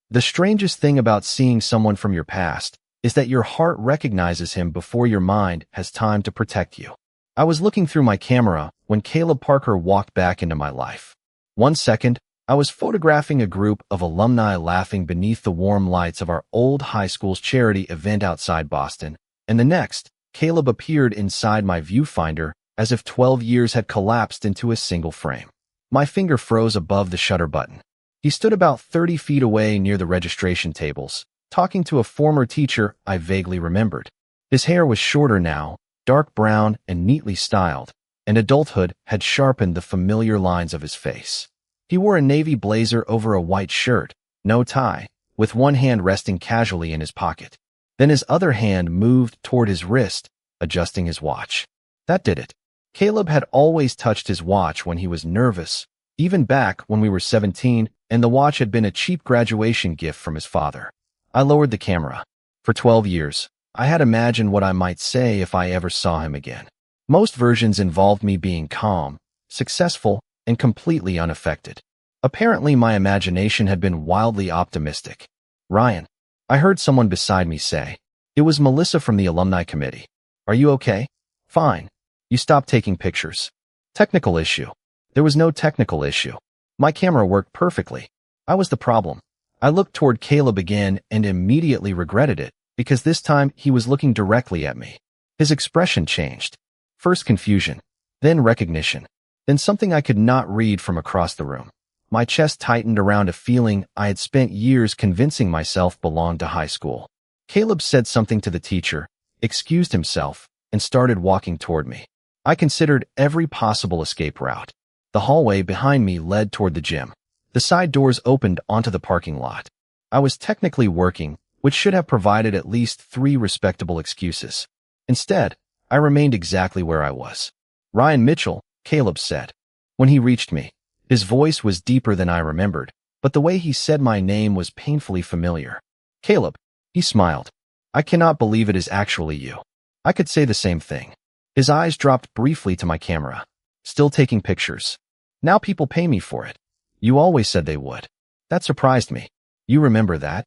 The strangest thing about seeing someone from your past is that your heart recognizes him before your mind has time to protect you. I was looking through my camera when Caleb Parker walked back into my life. One second, I was photographing a group of alumni laughing beneath the warm lights of our old high school's charity event outside Boston, and the next, Caleb appeared inside my viewfinder as if 12 years had collapsed into a single frame. My finger froze above the shutter button. He stood about 30 feet away near the registration tables, talking to a former teacher I vaguely remembered. His hair was shorter now, dark brown and neatly styled, and adulthood had sharpened the familiar lines of his face. He wore a navy blazer over a white shirt, no tie, with one hand resting casually in his pocket. Then his other hand moved toward his wrist, adjusting his watch. That did it. Caleb had always touched his watch when he was nervous, even back when we were 17, and the watch had been a cheap graduation gift from his father. I lowered the camera. For 12 years, I had imagined what I might say if I ever saw him again. Most versions involved me being calm, successful, and completely unaffected. Apparently, my imagination had been wildly optimistic. "Ryan," I heard someone beside me say. It was Melissa from the alumni committee. "Are you okay?" "Fine. You stopped taking pictures." "Technical issue." There was no technical issue. My camera worked perfectly. I was the problem. I looked toward Caleb again and immediately regretted it, because this time he was looking directly at me. His expression changed. First confusion, then recognition, then something I could not read from across the room. My chest tightened around a feeling I had spent years convincing myself belonged to high school. Caleb said something to the teacher, excused himself, and started walking toward me. I considered every possible escape route. The hallway behind me led toward the gym. The side doors opened onto the parking lot. I was technically working, which should have provided at least 3 respectable excuses. Instead, I remained exactly where I was. "Ryan Mitchell," Caleb said. When he reached me, his voice was deeper than I remembered, but the way he said my name was painfully familiar. "Caleb," he smiled. "I cannot believe it is actually you." I could say the same thing. His eyes dropped briefly to my camera. "Still taking pictures. Now people pay me for it. You always said they would." That surprised me. "You remember that?"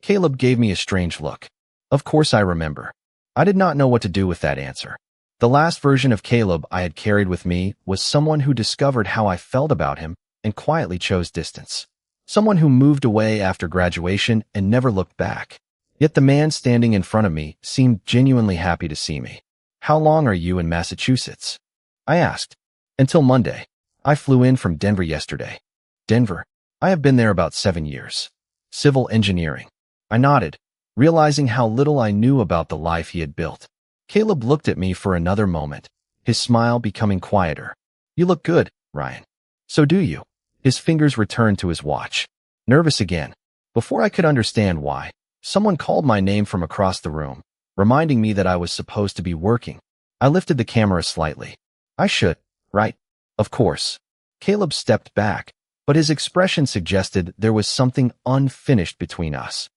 Caleb gave me a strange look. Of course I remember. I did not know what to do with that answer. The last version of Caleb I had carried with me was someone who discovered how I felt about him and quietly chose distance. Someone who moved away after graduation and never looked back. Yet the man standing in front of me seemed genuinely happy to see me. "How long are you in Massachusetts?" I asked. "Until Monday. I flew in from Denver yesterday." "Denver? I have been there about 7 years. Civil engineering." I nodded, realizing how little I knew about the life he had built. Caleb looked at me for another moment, his smile becoming quieter. "You look good, Ryan." "So do you." His fingers returned to his watch. Nervous again. Before I could understand why, someone called my name from across the room, reminding me that I was supposed to be working. I lifted the camera slightly. "I should, right?" "Of course." Caleb stepped back, but his expression suggested there was something unfinished between us.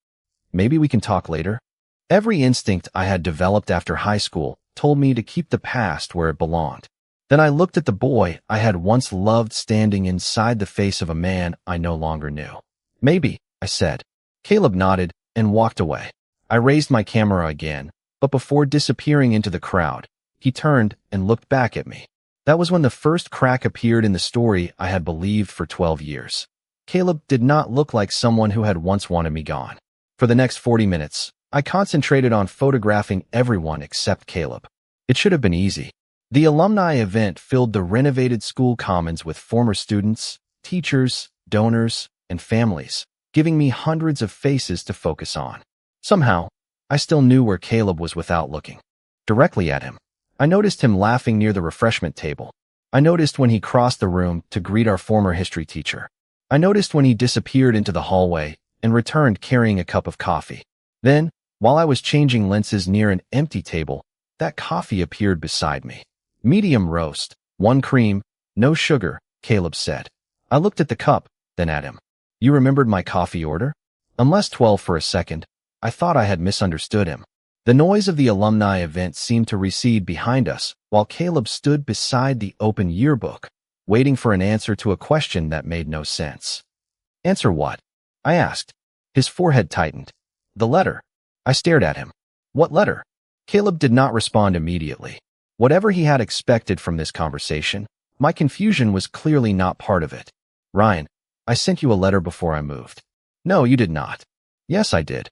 "Maybe we can talk later?" Every instinct I had developed after high school told me to keep the past where it belonged. Then I looked at the boy I had once loved standing inside the face of a man I no longer knew. "Maybe," I said. Caleb nodded and walked away. I raised my camera again, but before disappearing into the crowd, he turned and looked back at me. That was when the first crack appeared in the story I had believed for 12 years. Caleb did not look like someone who had once wanted me gone. For the next 40 minutes, I concentrated on photographing everyone except Caleb. It should have been easy. The alumni event filled the renovated school commons with former students, teachers, donors, and families, giving me hundreds of faces to focus on. Somehow, I still knew where Caleb was without looking. Directly at him. I noticed him laughing near the refreshment table. I noticed when he crossed the room to greet our former history teacher. I noticed when he disappeared into the hallway and returned carrying a cup of coffee. Then, while I was changing lenses near an empty table, that coffee appeared beside me. "Medium roast, 1 cream, no sugar," Caleb said. I looked at the cup, then at him. "You remembered my coffee order?" Unless 12 for a second, I thought I had misunderstood him. The noise of the alumni event seemed to recede behind us, while Caleb stood beside the open yearbook, waiting for an answer to a question that made no sense. "Answer what?" I asked. His forehead tightened. The letter. I stared at him. What letter? Caleb did not respond immediately. Whatever he had expected from this conversation, my confusion was clearly not part of it. Ryan, I sent you a letter before I moved. No, you did not. Yes, I did.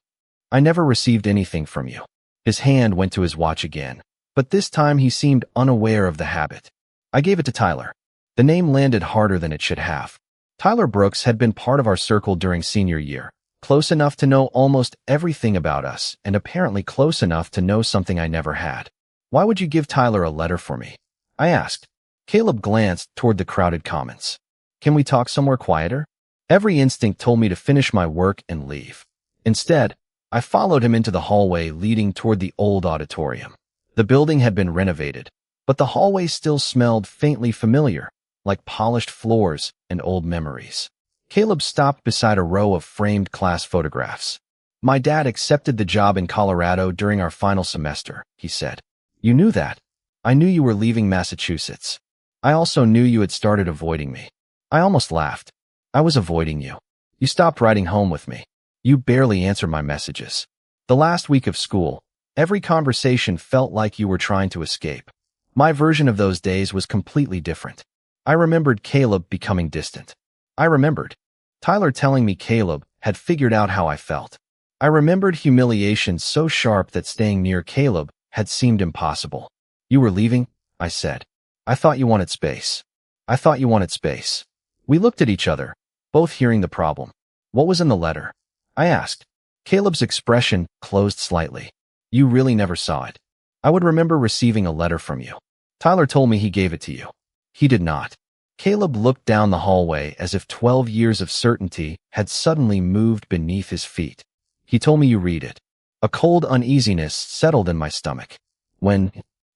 I never received anything from you. His hand went to his watch again, but this time he seemed unaware of the habit. I gave it to Tyler. The name landed harder than it should have. Tyler Brooks had been part of our circle during senior year, close enough to know almost everything about us, and apparently close enough to know something I never had. Why would you give Tyler a letter for me? I asked. Caleb glanced toward the crowded comments. Can we talk somewhere quieter? Every instinct told me to finish my work and leave. Instead, I followed him into the hallway leading toward the old auditorium. The building had been renovated, but the hallway still smelled faintly familiar, like polished floors and old memories. Caleb stopped beside a row of framed class photographs. My dad accepted the job in Colorado during our final semester, he said. You knew that? I knew you were leaving Massachusetts. I also knew you had started avoiding me. I almost laughed. I was avoiding you. You stopped writing home with me. You barely answered my messages. The last week of school, every conversation felt like you were trying to escape. My version of those days was completely different. I remembered Caleb becoming distant. I remembered Tyler telling me Caleb had figured out how I felt. I remembered humiliation so sharp that staying near Caleb had seemed impossible. You were leaving? I said. I thought you wanted space. I thought you wanted space. We looked at each other, both hearing the problem. What was in the letter? I asked. Caleb's expression closed slightly. You really never saw it. I would remember receiving a letter from you. Tyler told me he gave it to you. He did not. Caleb looked down the hallway as if 12 years of certainty had suddenly moved beneath his feet. He told me you read it. A cold uneasiness settled in my stomach. When?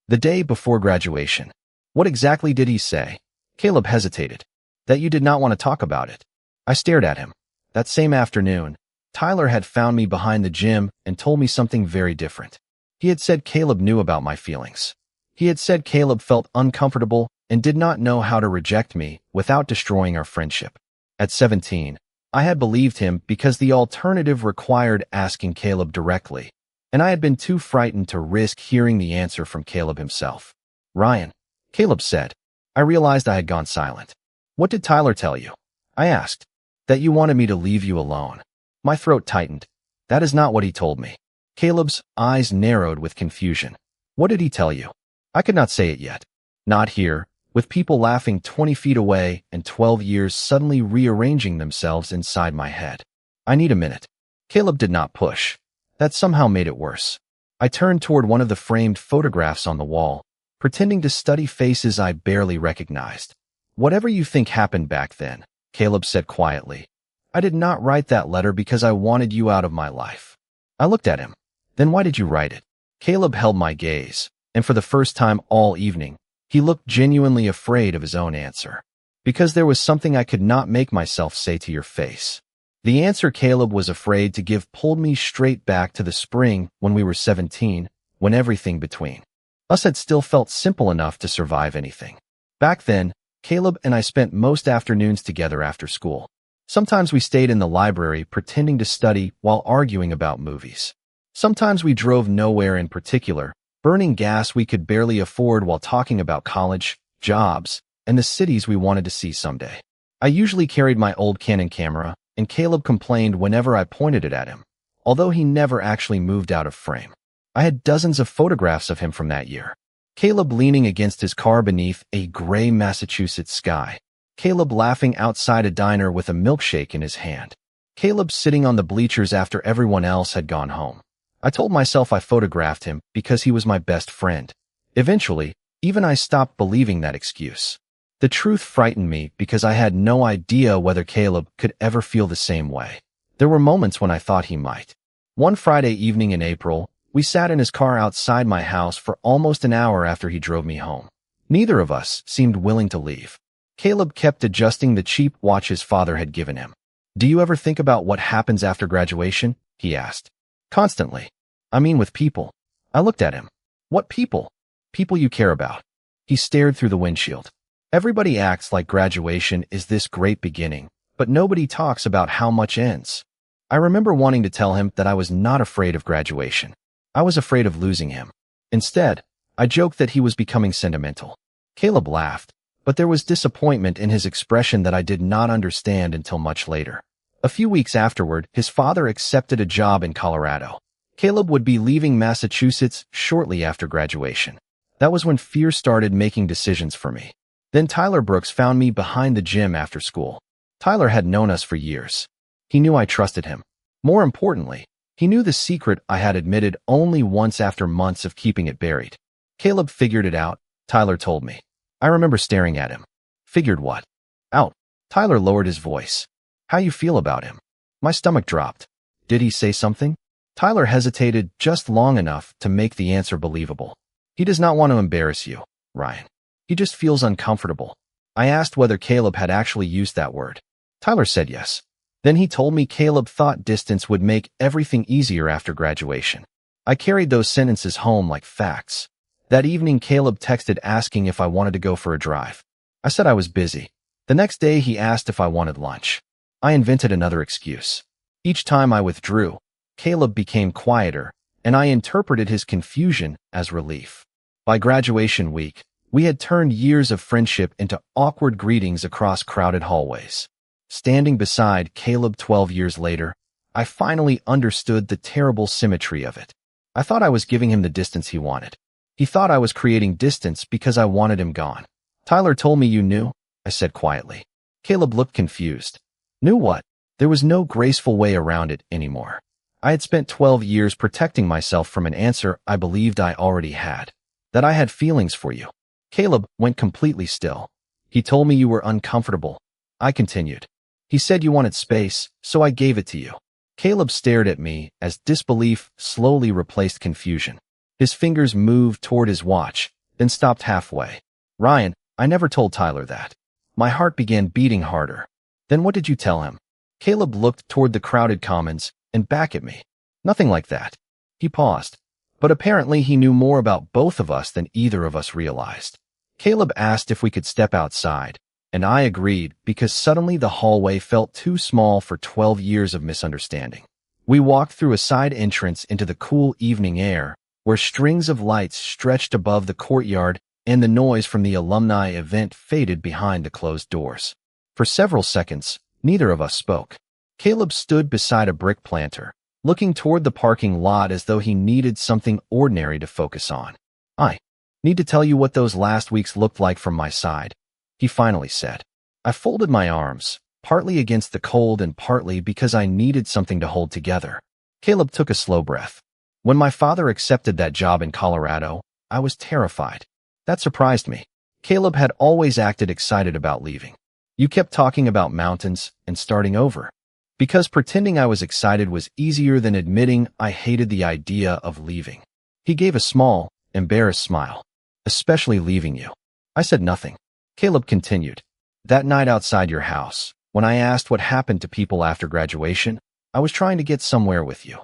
The day before graduation. What exactly did he say? Caleb hesitated. That you did not want to talk about it. I stared at him. That same afternoon, Tyler had found me behind the gym and told me something very different. He had said Caleb knew about my feelings. He had said Caleb felt uncomfortable and did not know how to reject me without destroying our friendship. At 17, I had believed him because the alternative required asking Caleb directly, and I had been too frightened to risk hearing the answer from Caleb himself. Ryan, Caleb said. I realized I had gone silent. What did Tyler tell you? I asked. That you wanted me to leave you alone. My throat tightened. That is not what he told me. Caleb's eyes narrowed with confusion. What did he tell you? I could not say it yet. Not here, with people laughing 20 feet away and 12 years suddenly rearranging themselves inside my head. I need a minute. Caleb did not push. That somehow made it worse. I turned toward one of the framed photographs on the wall, pretending to study faces I barely recognized. Whatever you think happened back then, Caleb said quietly. I did not write that letter because I wanted you out of my life. I looked at him. Then why did you write it? Caleb held my gaze, and for the first time all evening, he looked genuinely afraid of his own answer. Because there was something I could not make myself say to your face. The answer Caleb was afraid to give pulled me straight back to the spring when we were 17, when everything between us had still felt simple enough to survive anything. Back then, Caleb and I spent most afternoons together after school. Sometimes we stayed in the library pretending to study while arguing about movies. Sometimes we drove nowhere in particular, burning gas we could barely afford while talking about college, jobs, and the cities we wanted to see someday. I usually carried my old Canon camera, and Caleb complained whenever I pointed it at him, although he never actually moved out of frame. I had dozens of photographs of him from that year. Caleb leaning against his car beneath a gray Massachusetts sky. Caleb laughing outside a diner with a milkshake in his hand. Caleb sitting on the bleachers after everyone else had gone home. I told myself I photographed him because he was my best friend. Eventually, even I stopped believing that excuse. The truth frightened me because I had no idea whether Caleb could ever feel the same way. There were moments when I thought he might. One Friday evening in April, we sat in his car outside my house for almost an hour after he drove me home. Neither of us seemed willing to leave. Caleb kept adjusting the cheap watch his father had given him. Do you ever think about what happens after graduation? He asked. Constantly. I mean with people. I looked at him. What people? People you care about. He stared through the windshield. Everybody acts like graduation is this great beginning, but nobody talks about how much ends. I remember wanting to tell him that I was not afraid of graduation. I was afraid of losing him. Instead, I joked that he was becoming sentimental. Caleb laughed, but there was disappointment in his expression that I did not understand until much later. A few weeks afterward, his father accepted a job in Colorado. Caleb would be leaving Massachusetts shortly after graduation. That was when fear started making decisions for me. Then Tyler Brooks found me behind the gym after school. Tyler had known us for years. He knew I trusted him. More importantly, he knew the secret I had admitted only once after months of keeping it buried. Caleb figured it out, Tyler told me. I remember staring at him. Figured what? Out. Tyler lowered his voice. How you feel about him? My stomach dropped. Did he say something? Tyler hesitated just long enough to make the answer believable. He does not want to embarrass you, Ryan. He just feels uncomfortable. I asked whether Caleb had actually used that word. Tyler said yes. Then he told me Caleb thought distance would make everything easier after graduation. I carried those sentences home like facts. That evening, Caleb texted asking if I wanted to go for a drive. I said I was busy. The next day, he asked if I wanted lunch. I invented another excuse. Each time I withdrew, Caleb became quieter, and I interpreted his confusion as relief. By graduation week, we had turned years of friendship into awkward greetings across crowded hallways. Standing beside Caleb 12 years later, I finally understood the terrible symmetry of it. I thought I was giving him the distance he wanted. He thought I was creating distance because I wanted him gone. Tyler told me you knew, I said quietly. Caleb looked confused. Knew what? There was no graceful way around it anymore. I had spent 12 years protecting myself from an answer I believed I already had. That I had feelings for you. Caleb went completely still. He told me you were uncomfortable. I continued. He said you wanted space, so I gave it to you. Caleb stared at me as disbelief slowly replaced confusion. His fingers moved toward his watch, then stopped halfway. Ryan, I never told Tyler that. My heart began beating harder. Then what did you tell him? Caleb looked toward the crowded commons and back at me. Nothing like that. He paused. But apparently he knew more about both of us than either of us realized. Caleb asked if we could step outside, and I agreed because suddenly the hallway felt too small for 12 years of misunderstanding. We walked through a side entrance into the cool evening air, where strings of lights stretched above the courtyard and the noise from the alumni event faded behind the closed doors. For several seconds, neither of us spoke. Caleb stood beside a brick planter, looking toward the parking lot as though he needed something ordinary to focus on. I need to tell you what those last weeks looked like from my side, he finally said. I folded my arms, partly against the cold and partly because I needed something to hold together. Caleb took a slow breath. When my father accepted that job in Colorado, I was terrified. That surprised me. Caleb had always acted excited about leaving. You kept talking about mountains and starting over. Because pretending I was excited was easier than admitting I hated the idea of leaving. He gave a small, embarrassed smile. Especially leaving you. I said nothing. Caleb continued. That night outside your house, when I asked what happened to people after graduation, I was trying to get somewhere with you.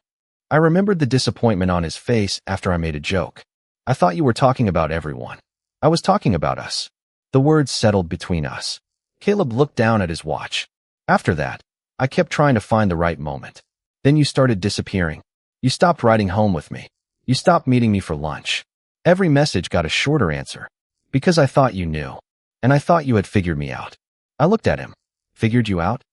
I remembered the disappointment on his face after I made a joke. I thought you were talking about everyone. I was talking about us. The words settled between us. Caleb looked down at his watch. After that, I kept trying to find the right moment. Then you started disappearing. You stopped riding home with me. You stopped meeting me for lunch. Every message got a shorter answer. Because I thought you knew. And I thought you had figured me out. I looked at him. Figured you out?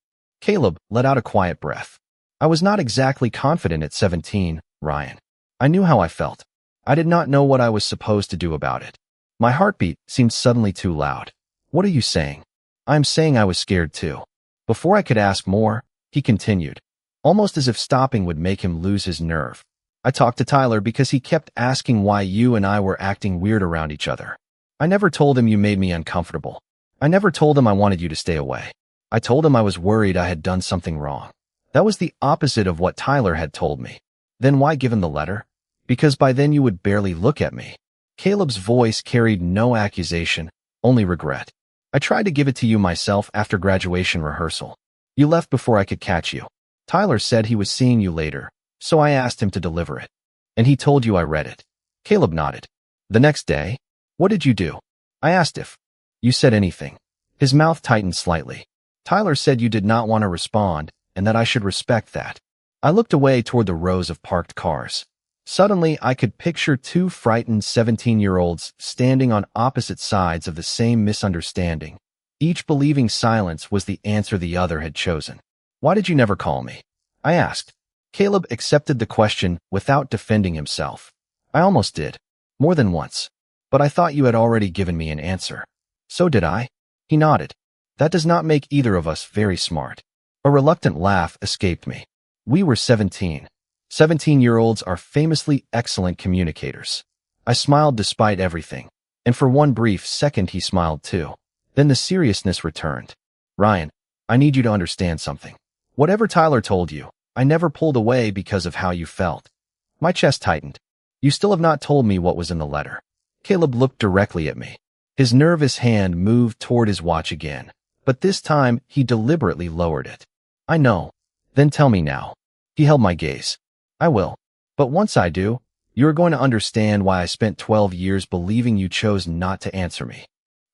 Caleb let out a quiet breath. I was not exactly confident at 17, Ryan. I knew how I felt. I did not know what I was supposed to do about it. My heartbeat seemed suddenly too loud. What are you saying? I'm saying I was scared too. Before I could ask more, he continued, almost as if stopping would make him lose his nerve. I talked to Tyler because he kept asking why you and I were acting weird around each other. I never told him you made me uncomfortable. I never told him I wanted you to stay away. I told him I was worried I had done something wrong. That was the opposite of what Tyler had told me. Then why give him the letter? Because by then you would barely look at me. Caleb's voice carried no accusation, only regret. I tried to give it to you myself after graduation rehearsal. You left before I could catch you. Tyler said he was seeing you later, so I asked him to deliver it. And he told you I read it. Caleb nodded. The next day, what did you do? I asked if you said anything. His mouth tightened slightly. Tyler said you did not want to respond, and that I should respect that. I looked away toward the rows of parked cars. Suddenly, I could picture two frightened 17-year-olds standing on opposite sides of the same misunderstanding, each believing silence was the answer the other had chosen. "Why did you never call me?" I asked. Caleb accepted the question without defending himself. "I almost did. More than once. But I thought you had already given me an answer." "So did I?" He nodded. "That does not make either of us very smart." A reluctant laugh escaped me. We were 17. 17-year-olds are famously excellent communicators. I smiled despite everything, and for one brief second he smiled too. Then the seriousness returned. "Ryan, I need you to understand something. Whatever Tyler told you, I never pulled away because of how you felt." My chest tightened. "You still have not told me what was in the letter." Caleb looked directly at me. His nervous hand moved toward his watch again, but this time he deliberately lowered it. "I know." "Then tell me now." He held my gaze. "I will. But once I do, you are going to understand why I spent 12 years believing you chose not to answer me."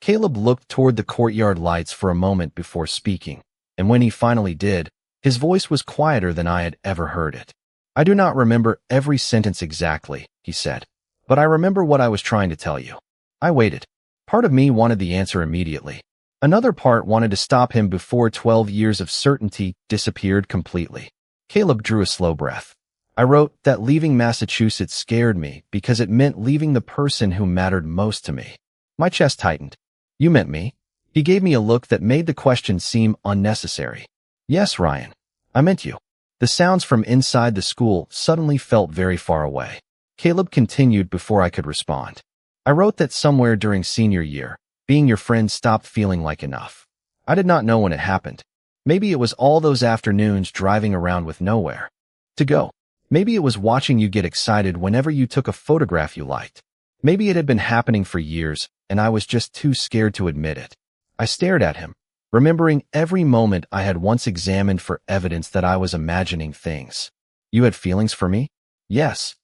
Caleb looked toward the courtyard lights for a moment before speaking, and when he finally did, his voice was quieter than I had ever heard it. "I do not remember every sentence exactly," he said, "but I remember what I was trying to tell you." I waited. Part of me wanted the answer immediately. Another part wanted to stop him before 12 years of certainty disappeared completely. Caleb drew a slow breath. "I wrote that leaving Massachusetts scared me because it meant leaving the person who mattered most to me." My chest tightened. "You meant me?" He gave me a look that made the question seem unnecessary. "Yes, Ryan. I meant you." The sounds from inside the school suddenly felt very far away. Caleb continued before I could respond. "I wrote that somewhere during senior year, being your friend stopped feeling like enough. I did not know when it happened. Maybe it was all those afternoons driving around with nowhere to go. Maybe it was watching you get excited whenever you took a photograph you liked. Maybe it had been happening for years, and I was just too scared to admit it." I stared at him, remembering every moment I had once examined for evidence that I was imagining things. "You had feelings for me?" "Yes."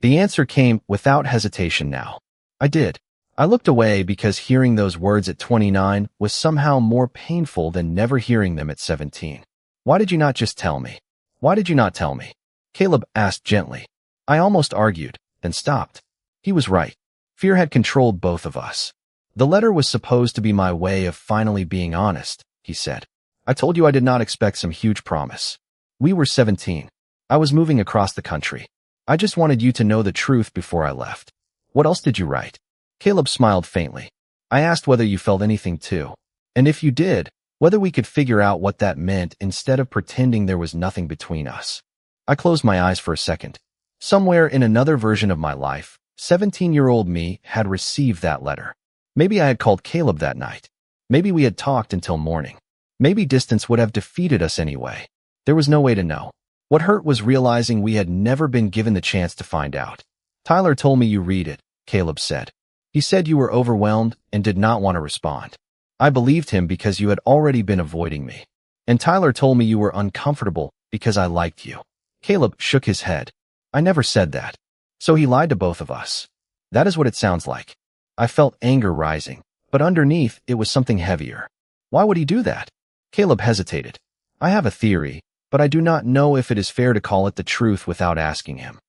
The answer came without hesitation now. "I did." I looked away because hearing those words at 29 was somehow more painful than never hearing them at 17. "Why did you not just tell me?" "Why did you not tell me?" Caleb asked gently. I almost argued, then stopped. He was right. Fear had controlled both of us. "The letter was supposed to be my way of finally being honest," he said. "I told you I did not expect some huge promise. We were 17. I was moving across the country. I just wanted you to know the truth before I left." "What else did you write?" Caleb smiled faintly. "I asked whether you felt anything too. And if you did, whether we could figure out what that meant instead of pretending there was nothing between us." I closed my eyes for a second. Somewhere in another version of my life, 17-year-old me had received that letter. Maybe I had called Caleb that night. Maybe we had talked until morning. Maybe distance would have defeated us anyway. There was no way to know. What hurt was realizing we had never been given the chance to find out. "Tyler told me you read it," Caleb said. "He said you were overwhelmed and did not want to respond. I believed him because you had already been avoiding me. And Tyler told me you were uncomfortable because I liked you." Caleb shook his head. "I never said that." "So he lied to both of us." "That is what it sounds like." I felt anger rising, but underneath it was something heavier. "Why would he do that?" Caleb hesitated. "I have a theory, but I do not know if it is fair to call it the truth without asking him."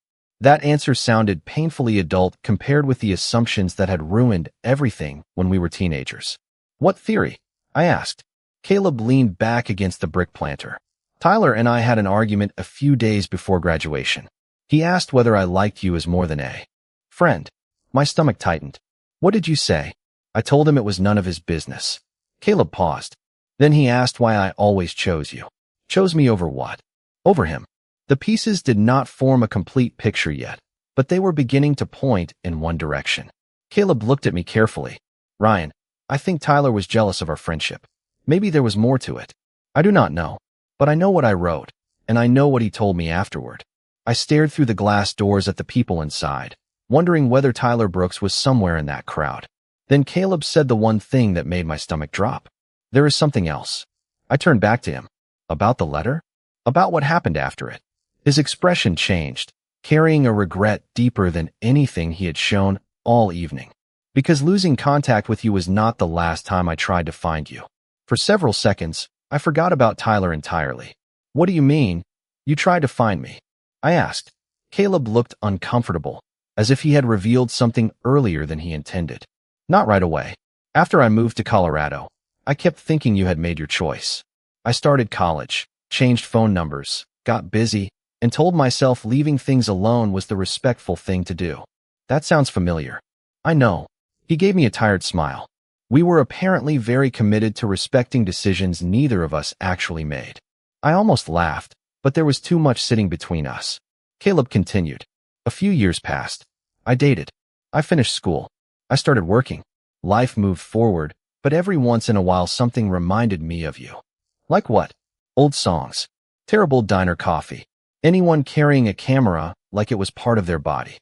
That answer sounded painfully adult compared with the assumptions that had ruined everything when we were teenagers. "What theory?" I asked. Caleb leaned back against the brick planter. "Tyler and I had an argument a few days before graduation. He asked whether I liked you as more than a friend." My stomach tightened. "What did you say?" I told him it was none of his business. Caleb paused. Then he asked why I always chose you. "Chose me over what?" "Over him." The pieces did not form a complete picture yet, but they were beginning to point in one direction. Caleb looked at me carefully. "Ryan, I think Tyler was jealous of our friendship. Maybe there was more to it. I do not know. But I know what I wrote, and I know what he told me afterward." I stared through the glass doors at the people inside, wondering whether Tyler Brooks was somewhere in that crowd. Then Caleb said the one thing that made my stomach drop. "There is something else." I turned back to him. "About the letter?" "About what happened after it." His expression changed, carrying a regret deeper than anything he had shown all evening. "Because losing contact with you was not the last time I tried to find you. For several seconds, I forgot about Tyler entirely." "What do you mean?" You tried to find me, I asked. Caleb looked uncomfortable, as if he had revealed something earlier than he intended. Not right away. After I moved to Colorado, I kept thinking you had made your choice. I started college, changed phone numbers, got busy, and told myself leaving things alone was the respectful thing to do. That sounds familiar. I know. He gave me a tired smile. We were apparently very committed to respecting decisions neither of us actually made. I almost laughed, but there was too much sitting between us. Caleb continued. A few years passed. I dated. I finished school. I started working. Life moved forward, but every once in a while something reminded me of you. Like what? Old songs. Terrible diner coffee. Anyone carrying a camera like it was part of their body.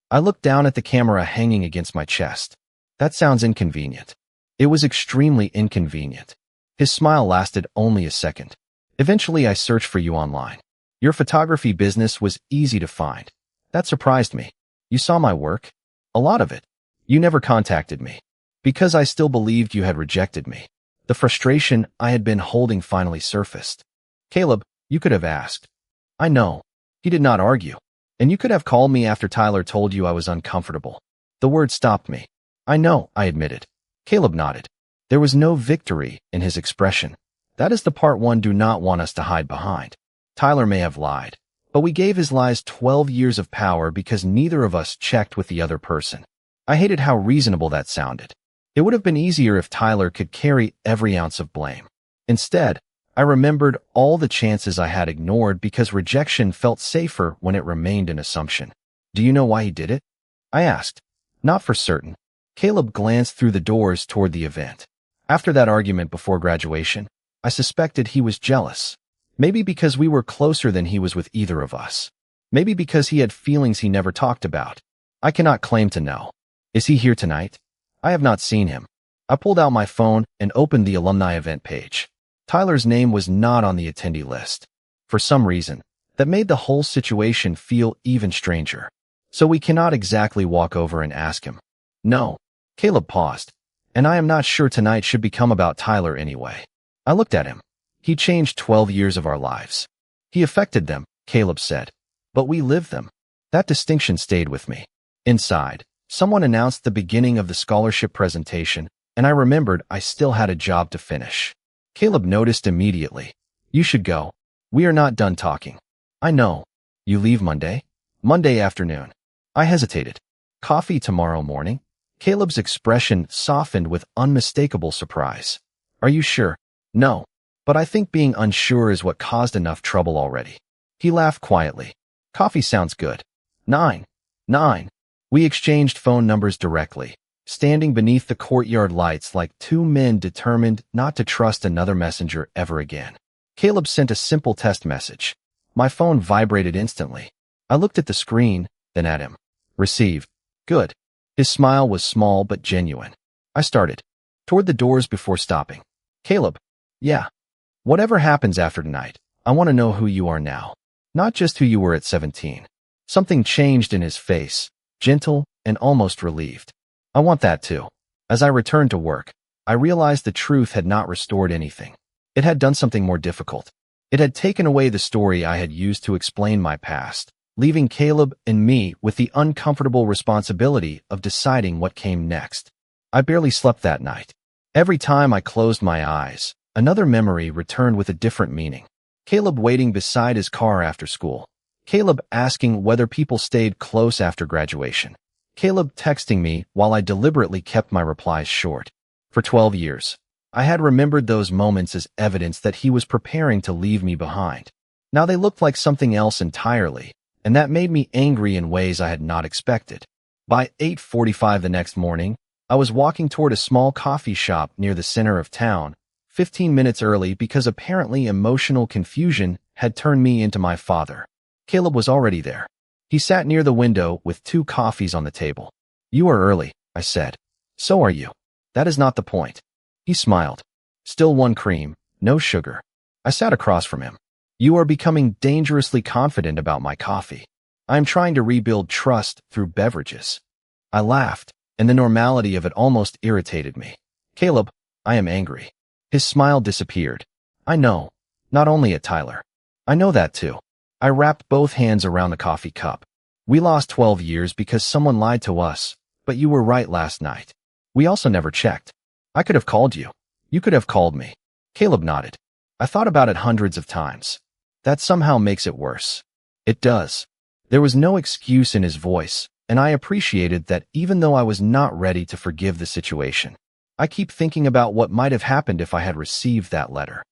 I looked down at the camera hanging against my chest. That sounds inconvenient. It was extremely inconvenient. His smile lasted only a second. Eventually, I searched for you online. Your photography business was easy to find. That surprised me. You saw my work? A lot of it. You never contacted me. Because I still believed you had rejected me. The frustration I had been holding finally surfaced. Caleb, you could have asked. I know. He did not argue. And you could have called me after Tyler told you I was uncomfortable. The word stopped me. I know, I admitted. Caleb nodded. There was no victory in his expression. That is the part one do not want us to hide behind. Tyler may have lied, but we gave his lies 12 years of power because neither of us checked with the other person. I hated how reasonable that sounded. It would have been easier if Tyler could carry every ounce of blame. Instead, I remembered all the chances I had ignored because rejection felt safer when it remained an assumption. Do you know why he did it? I asked. Not for certain. Caleb glanced through the doors toward the event. After that argument before graduation, I suspected he was jealous. Maybe because we were closer than he was with either of us. Maybe because he had feelings he never talked about. I cannot claim to know. Is he here tonight? I have not seen him. I pulled out my phone and opened the alumni event page. Tyler's name was not on the attendee list. For some reason, that made the whole situation feel even stranger. So we cannot exactly walk over and ask him. No. Caleb paused. And I am not sure tonight should become about Tyler anyway. I looked at him. He changed 12 years of our lives. He affected them, Caleb said. But we lived them. That distinction stayed with me. Inside, someone announced the beginning of the scholarship presentation, and I remembered I still had a job to finish. Caleb noticed immediately. You should go. We are not done talking. I know. You leave Monday? Monday afternoon. I hesitated. Coffee tomorrow morning? Caleb's expression softened with unmistakable surprise. Are you sure? No. But I think being unsure is what caused enough trouble already. He laughed quietly. Coffee sounds good. 9. We exchanged phone numbers directly, standing beneath the courtyard lights like two men determined not to trust another messenger ever again. Caleb sent a simple test message. My phone vibrated instantly. I looked at the screen, then at him. Receive. Good. His smile was small but genuine. I started toward the doors before stopping. Caleb. Yeah. Whatever happens after tonight, I want to know who you are now. Not just who you were at 17. Something changed in his face, gentle and almost relieved. I want that too. As I returned to work, I realized the truth had not restored anything. It had done something more difficult. It had taken away the story I had used to explain my past, leaving Caleb and me with the uncomfortable responsibility of deciding what came next. I barely slept that night. Every time I closed my eyes, another memory returned with a different meaning. Caleb waiting beside his car after school. Caleb asking whether people stayed close after graduation. Caleb texting me while I deliberately kept my replies short. For 12 years, I had remembered those moments as evidence that he was preparing to leave me behind. Now they looked like something else entirely, and that made me angry in ways I had not expected. By 8:45 the next morning, I was walking toward a small coffee shop near the center of town, 15 minutes early because apparently emotional confusion had turned me into my father. Caleb was already there. He sat near the window with 2 coffees on the table. You are early, I said. So are you. That is not the point. He smiled. Still 1 cream, no sugar. I sat across from him. You are becoming dangerously confident about my coffee. I am trying to rebuild trust through beverages. I laughed, and the normality of it almost irritated me. Caleb, I am angry. His smile disappeared. I know. Not only at Tyler. I know that too. I wrapped both hands around the coffee cup. We lost 12 years because someone lied to us, but you were right last night. We also never checked. I could have called you. You could have called me. Caleb nodded. I thought about it hundreds of times. That somehow makes it worse. It does. There was no excuse in his voice, and I appreciated that even though I was not ready to forgive the situation. I keep thinking about what might have happened if I had received that letter.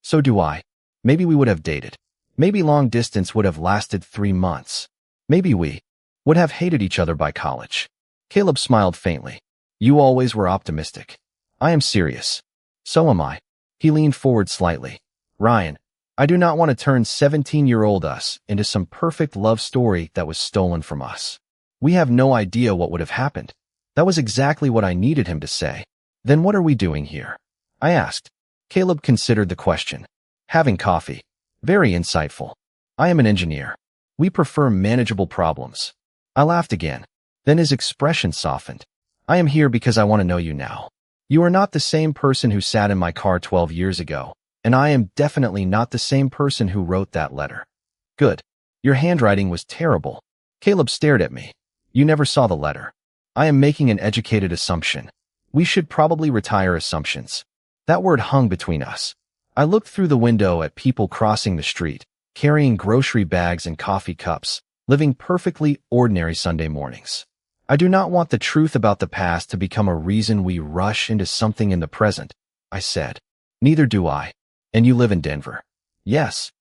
So do I. Maybe we would have dated. Maybe long distance would have lasted 3 months. Maybe we would have hated each other by college. Caleb smiled faintly. You always were optimistic. I am serious. So am I. He leaned forward slightly. Ryan, I do not want to turn 17-year-old us into some perfect love story that was stolen from us. We have no idea what would have happened. That was exactly what I needed him to say. Then what are we doing here? I asked. Caleb considered the question. Having coffee. Very insightful. I am an engineer. We prefer manageable problems. I laughed again. Then his expression softened. I am here because I want to know you now. You are not the same person who sat in my car 12 years ago, and I am definitely not the same person who wrote that letter. Good. Your handwriting was terrible. Caleb stared at me. You never saw the letter. I am making an educated assumption. We should probably retire assumptions. That word hung between us. I looked through the window at people crossing the street, carrying grocery bags and coffee cups, living perfectly ordinary Sunday mornings. I do not want the truth about the past to become a reason we rush into something in the present, I said. Neither do I. And you live in Denver? Yes.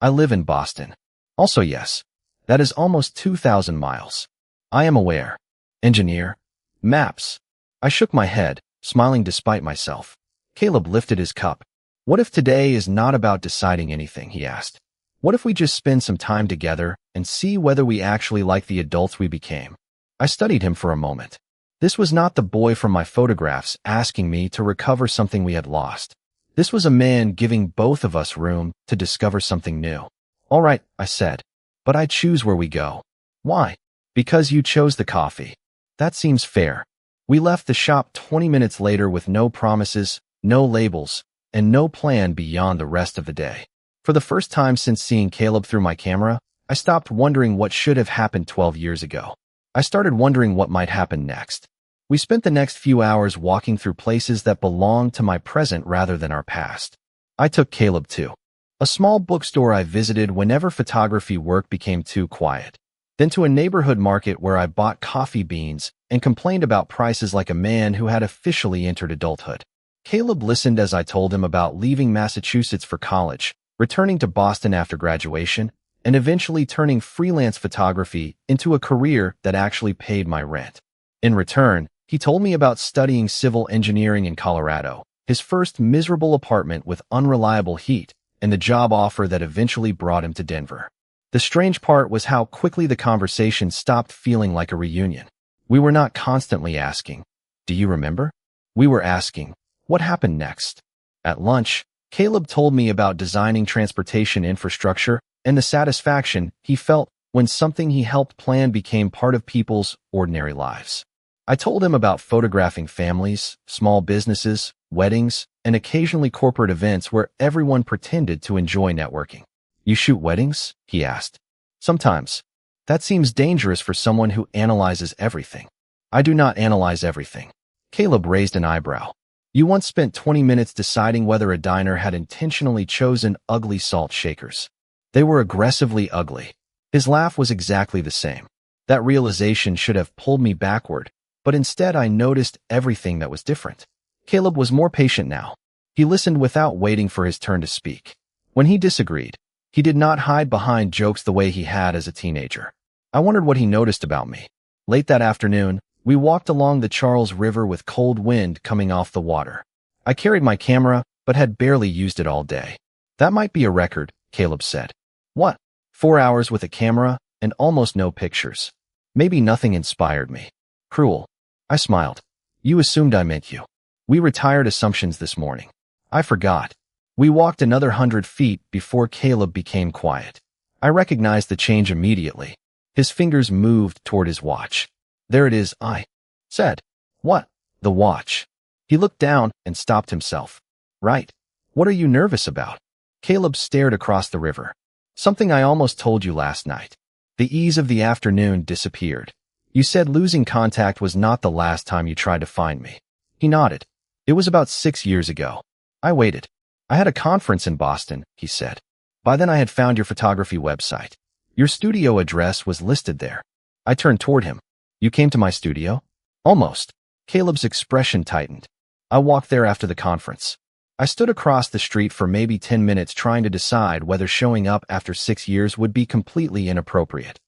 I live in Boston. Also yes. That is almost 2,000 miles. I am aware. Engineer? Maps. I shook my head, smiling despite myself. Caleb lifted his cup. What if today is not about deciding anything, he asked. What if we just spend some time together and see whether we actually like the adults we became? I studied him for a moment. This was not the boy from my photographs asking me to recover something we had lost. This was a man giving both of us room to discover something new. All right, I said, but I choose where we go. Why? Because you chose the coffee. That seems fair. We left the shop 20 minutes later with no promises, no labels, and no plan beyond the rest of the day. For the first time since seeing Caleb through my camera, I stopped wondering what should have happened 12 years ago. I started wondering what might happen next. We spent the next few hours walking through places that belonged to my present rather than our past. I took Caleb to a small bookstore I visited whenever photography work became too quiet. Then to a neighborhood market where I bought coffee beans and complained about prices like a man who had officially entered adulthood. Caleb listened as I told him about leaving Massachusetts for college, returning to Boston after graduation, and eventually turning freelance photography into a career that actually paid my rent. In return, he told me about studying civil engineering in Colorado, his first miserable apartment with unreliable heat, and the job offer that eventually brought him to Denver. The strange part was how quickly the conversation stopped feeling like a reunion. We were not constantly asking, "Do you remember?" We were asking, "What happened next?" At lunch, Caleb told me about designing transportation infrastructure and the satisfaction he felt when something he helped plan became part of people's ordinary lives. I told him about photographing families, small businesses, weddings, and occasionally corporate events where everyone pretended to enjoy networking. You shoot weddings? He asked. Sometimes. That seems dangerous for someone who analyzes everything. I do not analyze everything. Caleb raised an eyebrow. You once spent 20 minutes deciding whether a diner had intentionally chosen ugly salt shakers. They were aggressively ugly. His laugh was exactly the same. That realization should have pulled me backward, but instead I noticed everything that was different. Caleb was more patient now. He listened without waiting for his turn to speak. When he disagreed, he did not hide behind jokes the way he had as a teenager. I wondered what he noticed about me. Late that afternoon, we walked along the Charles River with cold wind coming off the water. I carried my camera, but had barely used it all day. That might be a record, Caleb said. What? 4 hours with a camera and almost no pictures. Maybe nothing inspired me. Cruel. I smiled. You assumed I meant you. We retired assumptions this morning. I forgot. We walked another 100 feet before Caleb became quiet. I recognized the change immediately. His fingers moved toward his watch. There it is, I said. What? The watch. He looked down and stopped himself. Right. What are you nervous about? Caleb stared across the river. Something I almost told you last night. The ease of the afternoon disappeared. You said losing contact was not the last time you tried to find me. He nodded. It was about 6 years ago. I waited. I had a conference in Boston, he said. By then I had found your photography website. Your studio address was listed there. I turned toward him. You came to my studio? Almost. Caleb's expression tightened. I walked there after the conference. I stood across the street for maybe 10 minutes trying to decide whether showing up after 6 years would be completely inappropriate.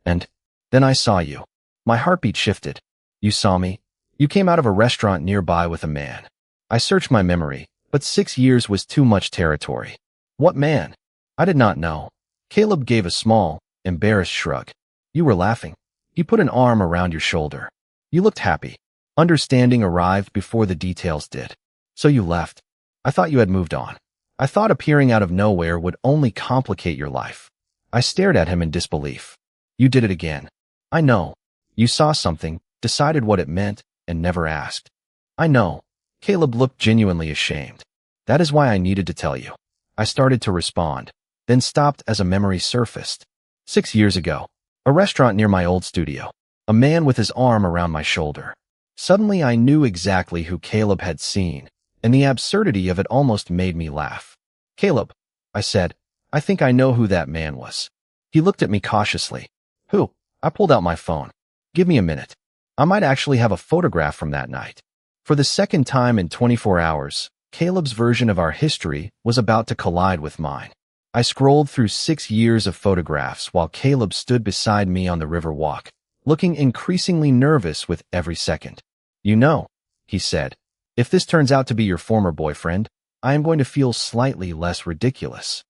And then I saw you. My heartbeat shifted. You saw me? You came out of a restaurant nearby with a man. I searched my memory, but 6 years was too much territory. What man? I did not know. Caleb gave a small, embarrassed shrug. You were laughing. He put an arm around your shoulder. You looked happy. Understanding arrived before the details did. So you left. I thought you had moved on. I thought appearing out of nowhere would only complicate your life. I stared at him in disbelief. You did it again. I know. You saw something, decided what it meant, and never asked. I know. Caleb looked genuinely ashamed. That is why I needed to tell you. I started to respond, then stopped as a memory surfaced. 6 years ago, a restaurant near my old studio. A man with his arm around my shoulder. Suddenly I knew exactly who Caleb had seen, and the absurdity of it almost made me laugh. Caleb, I said, I think I know who that man was. He looked at me cautiously. Who? I pulled out my phone. Give me a minute. I might actually have a photograph from that night. For the second time in 24 hours, Caleb's version of our history was about to collide with mine. I scrolled through 6 years of photographs while Caleb stood beside me on the river walk, looking increasingly nervous with every second. You know, he said, if this turns out to be your former boyfriend, I am going to feel slightly less ridiculous.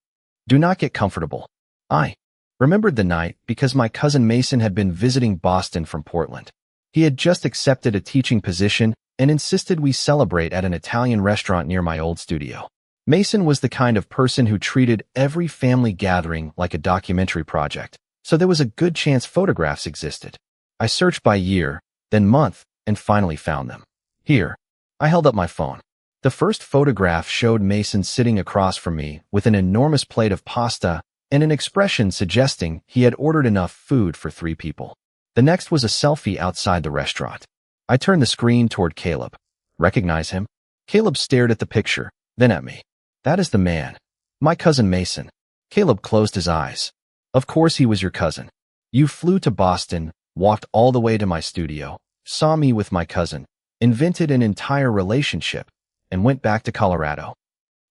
Do not get comfortable. I remembered the night because my cousin Mason had been visiting Boston from Portland. He had just accepted a teaching position and insisted we celebrate at an Italian restaurant near my old studio. Mason was the kind of person who treated every family gathering like a documentary project, so there was a good chance photographs existed. I searched by year, then month, and finally found them. Here. I held up my phone. The first photograph showed Mason sitting across from me with an enormous plate of pasta and an expression suggesting he had ordered enough food for 3 people. The next was a selfie outside the restaurant. I turned the screen toward Caleb. Recognize him? Caleb stared at the picture, then at me. That is the man. My cousin Mason. Caleb closed his eyes. Of course he was your cousin. You flew to Boston, walked all the way to my studio, saw me with my cousin, invented an entire relationship, and went back to Colorado.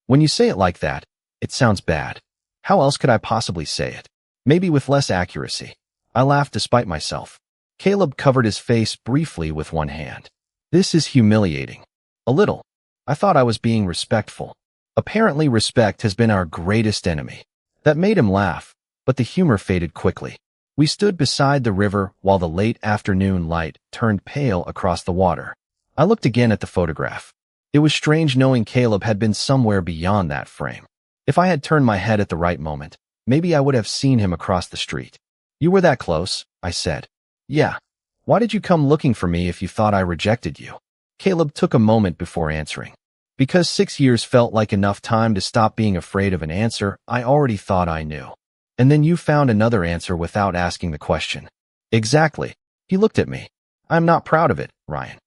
When you say it like that, it sounds bad. How else could I possibly say it? Maybe with less accuracy. I laughed despite myself. Caleb covered his face briefly with one hand. This is humiliating. A little. I thought I was being respectful. Apparently respect has been our greatest enemy. That made him laugh, but the humor faded quickly. We stood beside the river while the late afternoon light turned pale across the water. I looked again at the photograph. It was strange knowing Caleb had been somewhere beyond that frame. If I had turned my head at the right moment, maybe I would have seen him across the street. You were that close, I said. Yeah. Why did you come looking for me if you thought I rejected you? Caleb took a moment before answering. Because 6 years felt like enough time to stop being afraid of an answer I already thought I knew. And then you found another answer without asking the question. Exactly. He looked at me. I'm not proud of it, Ryan.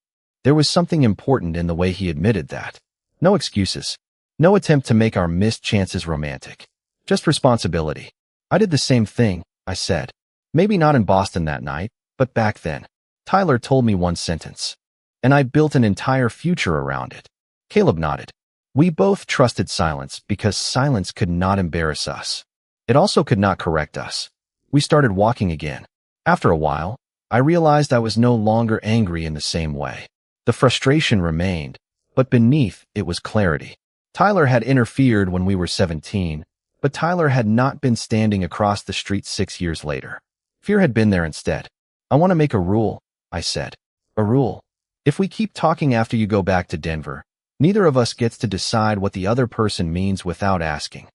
There was something important in the way he admitted that. No excuses. No attempt to make our missed chances romantic. Just responsibility. I did the same thing, I said. Maybe not in Boston that night, but back then. Tyler told me one sentence. And I built an entire future around it. Caleb nodded. We both trusted silence because silence could not embarrass us. It also could not correct us. We started walking again. After a while, I realized I was no longer angry in the same way. The frustration remained, but beneath it was clarity. Tyler had interfered when we were 17, but Tyler had not been standing across the street 6 years later. Fear had been there instead. I want to make a rule, I said. A rule. If we keep talking after you go back to Denver, neither of us gets to decide what the other person means without asking.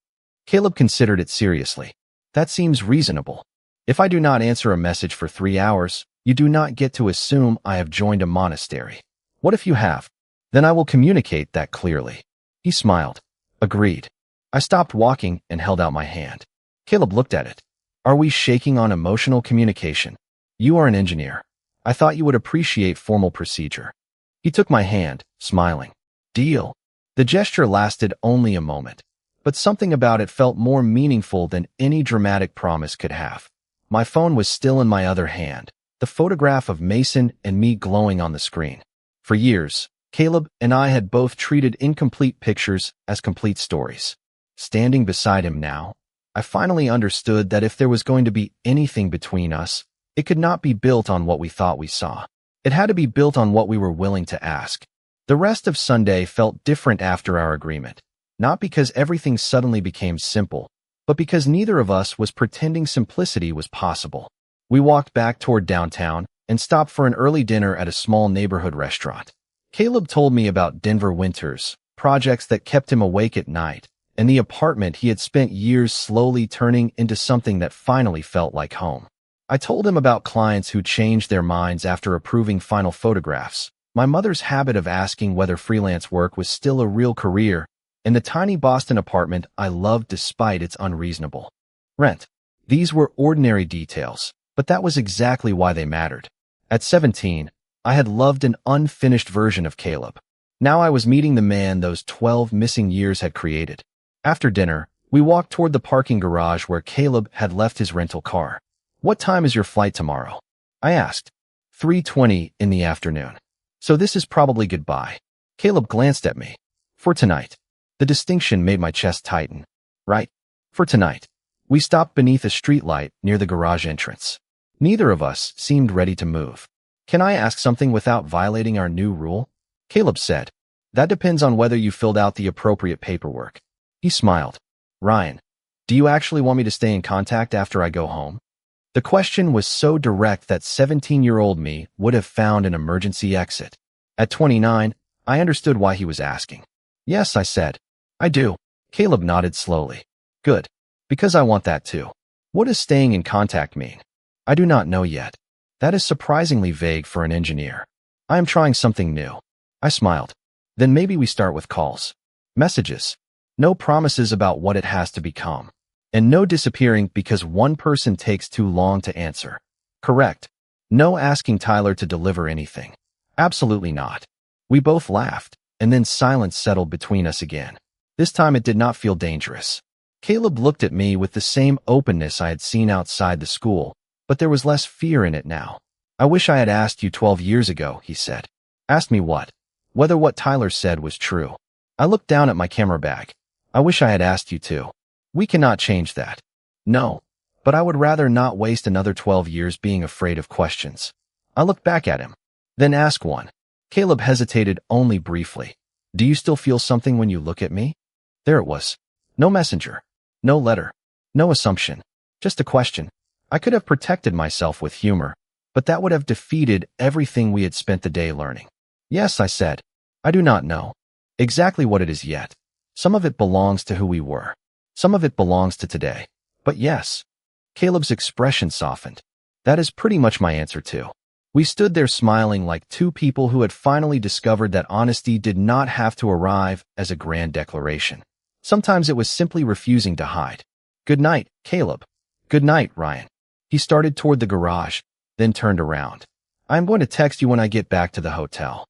Caleb considered it seriously. That seems reasonable. If I do not answer a message for 3 hours, you do not get to assume I have joined a monastery. What if you have? Then I will communicate that clearly. He smiled. Agreed. I stopped walking and held out my hand. Caleb looked at it. Are we shaking on emotional communication? You are an engineer. I thought you would appreciate formal procedure. He took my hand, smiling. Deal. The gesture lasted only a moment, but something about it felt more meaningful than any dramatic promise could have. My phone was still in my other hand, the photograph of Mason and me glowing on the screen. For years, Caleb and I had both treated incomplete pictures as complete stories. Standing beside him now, I finally understood that if there was going to be anything between us, it could not be built on what we thought we saw. It had to be built on what we were willing to ask. The rest of Sunday felt different after our agreement, not because everything suddenly became simple, but because neither of us was pretending simplicity was possible. We walked back toward downtown and stopped for an early dinner at a small neighborhood restaurant. Caleb told me about Denver winters, projects that kept him awake at night, and the apartment he had spent years slowly turning into something that finally felt like home. I told him about clients who changed their minds after approving final photographs, my mother's habit of asking whether freelance work was still a real career, and the tiny Boston apartment I loved despite its unreasonable rent. These were ordinary details, but that was exactly why they mattered. At 17, I had loved an unfinished version of Caleb. Now I was meeting the man those 12 missing years had created. After dinner, we walked toward the parking garage where Caleb had left his rental car. What time is your flight tomorrow? I asked. 3:20 in the afternoon. So this is probably goodbye. Caleb glanced at me. For tonight. The distinction made my chest tighten. Right. For tonight. We stopped beneath a streetlight near the garage entrance. Neither of us seemed ready to move. Can I ask something without violating our new rule? Caleb said. That depends on whether you filled out the appropriate paperwork. He smiled. Ryan, do you actually want me to stay in contact after I go home? The question was so direct that 17-year-old me would have found an emergency exit. At 29, I understood why he was asking. Yes, I said. I do. Caleb nodded slowly. Good. Because I want that too. What does staying in contact mean? I do not know yet. That is surprisingly vague for an engineer. I am trying something new. I smiled. Then maybe we start with calls. Messages. No promises about what it has to become. And no disappearing because one person takes too long to answer. Correct. No asking Tyler to deliver anything. Absolutely not. We both laughed, and then silence settled between us again. This time it did not feel dangerous. Caleb looked at me with the same openness I had seen outside the school, but there was less fear in it now. I wish I had asked you 12 years ago, he said. Asked me what? Whether what Tyler said was true. I looked down at my camera bag. I wish I had asked you too. We cannot change that. No, but I would rather not waste another 12 years being afraid of questions. I looked back at him. Then ask one. Caleb hesitated only briefly. Do you still feel something when you look at me? There it was. No messenger. No letter. No assumption. Just a question. I could have protected myself with humor, but that would have defeated everything we had spent the day learning. Yes, I said. I do not know exactly what it is yet. Some of it belongs to who we were. Some of it belongs to today. But yes. Caleb's expression softened. That is pretty much my answer too. We stood there smiling like two people who had finally discovered that honesty did not have to arrive as a grand declaration. Sometimes it was simply refusing to hide. Good night, Caleb. Good night, Ryan. He started toward the garage, then turned around. I am going to text you when I get back to the hotel.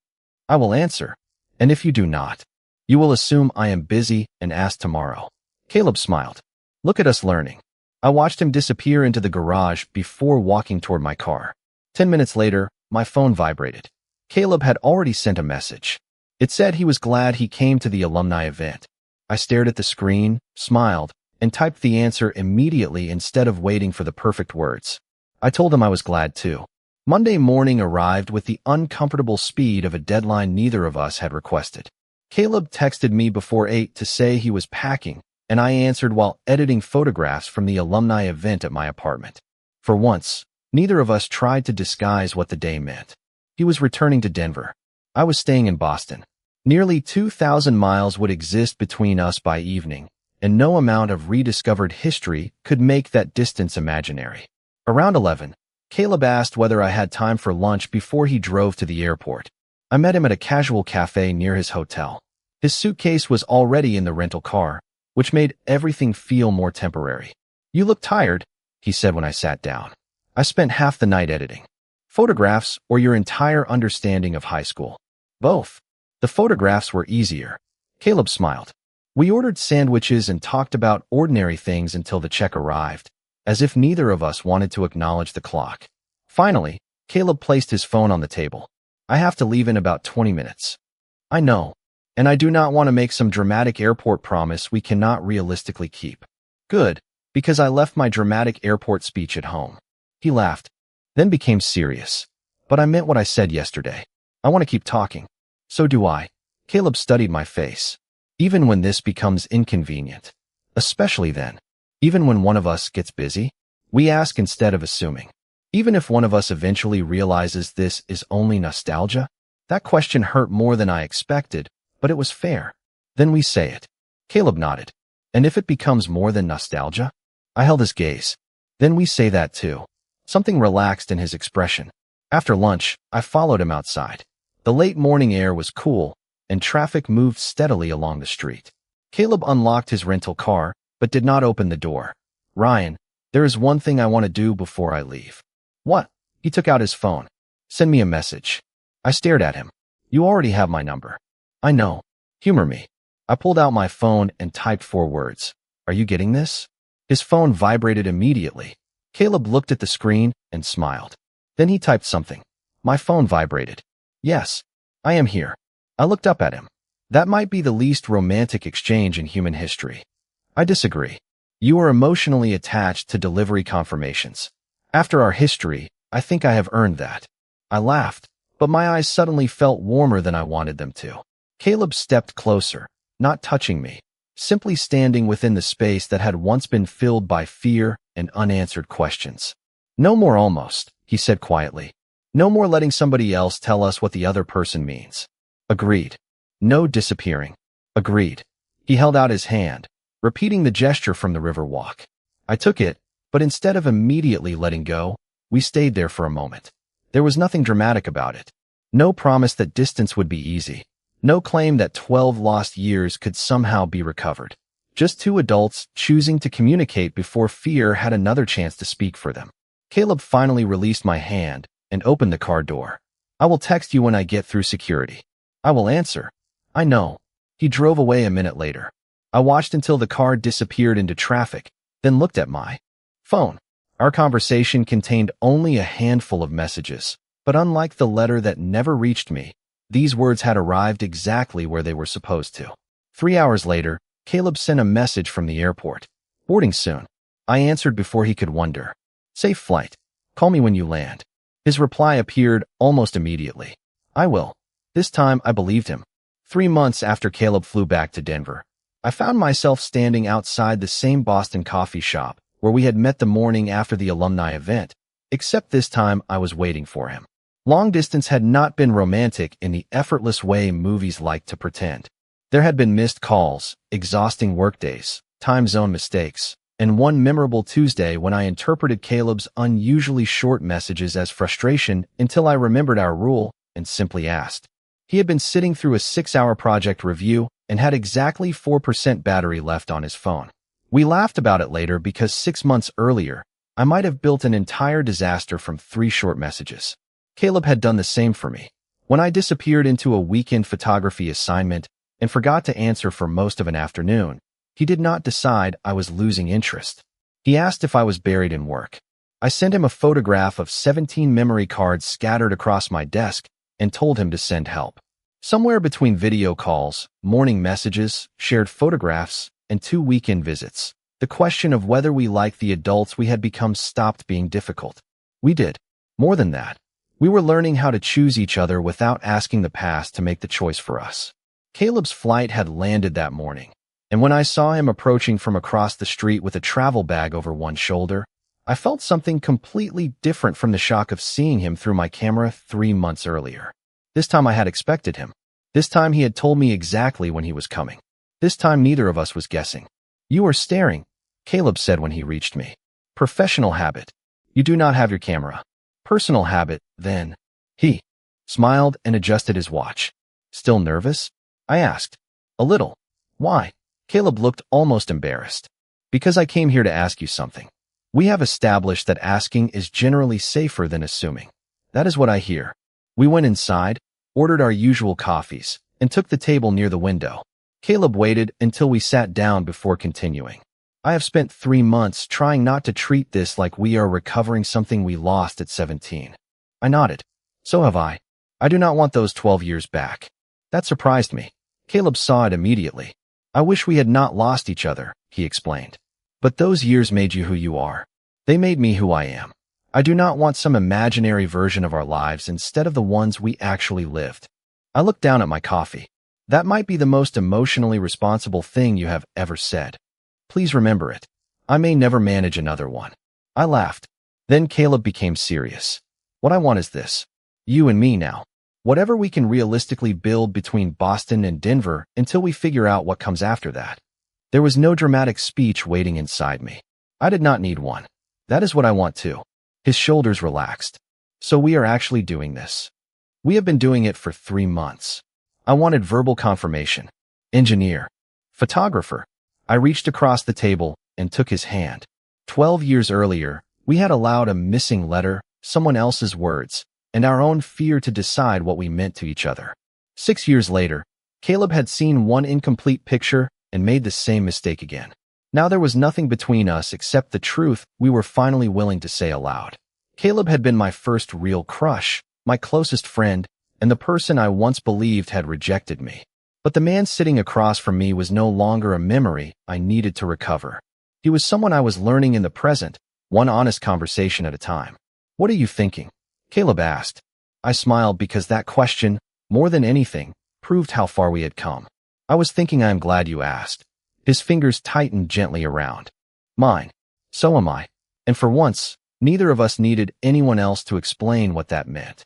I will answer. And if you do not, you will assume I am busy and ask tomorrow. Caleb smiled. Look at us learning. I watched him disappear into the garage before walking toward my car. 10 minutes later, my phone vibrated. Caleb had already sent a message. It said he was glad he came to the alumni event. I stared at the screen, smiled, and typed the answer immediately instead of waiting for the perfect words. I told him I was glad too. Monday morning arrived with the uncomfortable speed of a deadline neither of us had requested. Caleb texted me before 8 to say he was packing, and I answered while editing photographs from the alumni event at my apartment. For once, neither of us tried to disguise what the day meant. He was returning to Denver. I was staying in Boston. Nearly 2,000 miles would exist between us by evening, and no amount of rediscovered history could make that distance imaginary. Around 11, Caleb asked whether I had time for lunch before he drove to the airport. I met him at a casual cafe near his hotel. His suitcase was already in the rental car, which made everything feel more temporary. You look tired, he said when I sat down. I spent half the night editing. Photographs or your entire understanding of high school? Both. The photographs were easier. Caleb smiled. We ordered sandwiches and talked about ordinary things until the check arrived, as if neither of us wanted to acknowledge the clock. Finally, Caleb placed his phone on the table. I have to leave in about 20 minutes. I know. And I do not want to make some dramatic airport promise we cannot realistically keep. Good, because I left my dramatic airport speech at home. He laughed, then became serious. But I meant what I said yesterday. I want to keep talking. So do I. Caleb studied my face. Even when this becomes inconvenient. Especially then. Even when one of us gets busy, we ask instead of assuming. Even if one of us eventually realizes this is only nostalgia, that question hurt more than I expected, but it was fair. Then we say it. Caleb nodded. And if it becomes more than nostalgia? I held his gaze. Then we say that too. Something relaxed in his expression. After lunch, I followed him outside. The late morning air was cool, and traffic moved steadily along the street. Caleb unlocked his rental car, but did not open the door. Ryan, there is one thing I want to do before I leave. What? He took out his phone. Send me a message. I stared at him. You already have my number. I know. Humor me. I pulled out my phone and typed 4 words. Are you getting this? His phone vibrated immediately. Caleb looked at the screen and smiled. Then he typed something. My phone vibrated. Yes, I am here. I looked up at him. That might be the least romantic exchange in human history. I disagree. You are emotionally attached to delivery confirmations. After our history, I think I have earned that. I laughed, but my eyes suddenly felt warmer than I wanted them to. Caleb stepped closer, not touching me, simply standing within the space that had once been filled by fear and unanswered questions. No more almost, he said quietly. No more letting somebody else tell us what the other person means. Agreed. No disappearing. Agreed. He held out his hand, repeating the gesture from the river walk. I took it, but instead of immediately letting go, we stayed there for a moment. There was nothing dramatic about it. No promise that distance would be easy. No claim that 12 lost years could somehow be recovered. Just 2 adults choosing to communicate before fear had another chance to speak for them. Caleb finally released my hand and opened the car door. I will text you when I get through security. I will answer. I know. He drove away a minute later. I watched until the car disappeared into traffic, then looked at my phone. Our conversation contained only a handful of messages, but unlike the letter that never reached me, these words had arrived exactly where they were supposed to. 3 hours later, Caleb sent a message from the airport. Boarding soon. I answered before he could wonder. Safe flight. Call me when you land. His reply appeared almost immediately. I will. This time I believed him. 3 months after Caleb flew back to Denver, I found myself standing outside the same Boston coffee shop where we had met the morning after the alumni event, except this time I was waiting for him. Long distance had not been romantic in the effortless way movies like to pretend. There had been missed calls, exhausting workdays, time zone mistakes, and one memorable Tuesday when I interpreted Caleb's unusually short messages as frustration until I remembered our rule and simply asked. He had been sitting through a 6-hour project review and had exactly 4% battery left on his phone. We laughed about it later because 6 months earlier, I might have built an entire disaster from 3 short messages. Caleb had done the same for me. When I disappeared into a weekend photography assignment and forgot to answer for most of an afternoon, he did not decide I was losing interest. He asked if I was buried in work. I sent him a photograph of 17 memory cards scattered across my desk and told him to send help. Somewhere between video calls, morning messages, shared photographs, and 2 weekend visits, the question of whether we liked the adults we had become stopped being difficult. We did. More than that. We were learning how to choose each other without asking the past to make the choice for us. Caleb's flight had landed that morning, and when I saw him approaching from across the street with a travel bag over one shoulder, I felt something completely different from the shock of seeing him through my camera 3 months earlier. This time I had expected him. This time he had told me exactly when he was coming. This time neither of us was guessing. You are staring, Caleb said when he reached me. Professional habit. You do not have your camera. Personal habit, then. He smiled and adjusted his watch. Still nervous? I asked. A little. Why? Caleb looked almost embarrassed. Because I came here to ask you something. We have established that asking is generally safer than assuming. That is what I hear. We went inside, ordered our usual coffees, and took the table near the window. Caleb waited until we sat down before continuing. I have spent 3 months trying not to treat this like we are recovering something we lost at 17. I nodded. So have I. I do not want those 12 years back. That surprised me. Caleb saw it immediately. I wish we had not lost each other, he explained. But those years made you who you are. They made me who I am. I do not want some imaginary version of our lives instead of the ones we actually lived. I looked down at my coffee. That might be the most emotionally responsible thing you have ever said. Please remember it. I may never manage another one. I laughed. Then Caleb became serious. What I want is this. You and me now. Whatever we can realistically build between Boston and Denver until we figure out what comes after that. There was no dramatic speech waiting inside me. I did not need one. That is what I want too. His shoulders relaxed. So we are actually doing this. We have been doing it for 3 months. I wanted verbal confirmation. Engineer. Photographer. I reached across the table and took his hand. 12 years earlier, we had allowed a missing letter, someone else's words, and our own fear to decide what we meant to each other. 6 years later, Caleb had seen one incomplete picture and made the same mistake again. Now there was nothing between us except the truth we were finally willing to say aloud. Caleb had been my first real crush, my closest friend, and the person I once believed had rejected me. But the man sitting across from me was no longer a memory I needed to recover. He was someone I was learning in the present, one honest conversation at a time. What are you thinking? Caleb asked. I smiled because that question, more than anything, proved how far we had come. I was thinking I am glad you asked. His fingers tightened gently around mine. So am I. And for once, neither of us needed anyone else to explain what that meant.